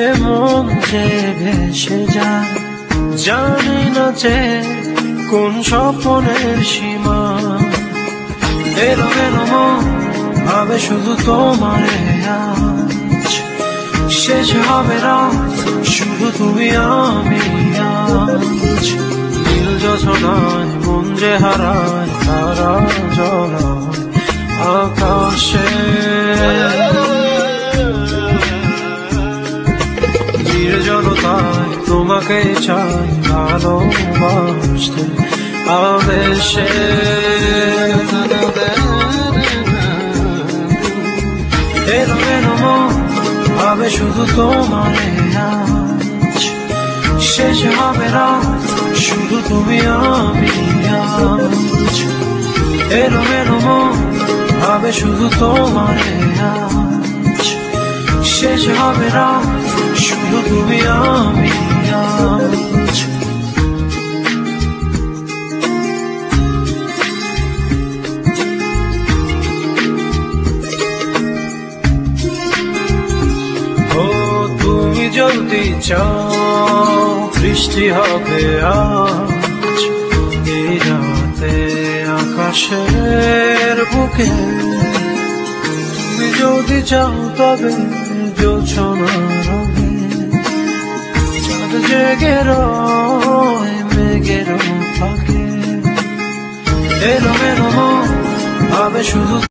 এমন যে ভেসে যায়, জানি না যে কোন স্বপ্নের সীমা। এলো এলো মন ভাবে শুধু তোমারে আজ, শেষ হবে রাত শুধু তুমি আমি আজ। নীল যোছনায় মন যে হারায়, তারা জ্বলায় আকাশে। নির্জনতায় তোমাকে চাই ভালোবাসতে আবেশে। এলো এলো মন ভাবে শুধু তোমারে আজ, শেষ হবে রাত শুধু তুমি আমি আজ। এলো এলো মন ভাবে শুধু তোমারে আজ, শেষ হবে রাত শুধু তুমি আমি আজ। ও তুমি যদি চাও বৃষ্টি হবে আজ এই রাতে আকাশের বুকে। তুমি যদি চাও তবে জোছনার রঙে চাঁদ জেগে রয় মেঘের ফাঁকে। এলো এলো মন ভাবে শুধু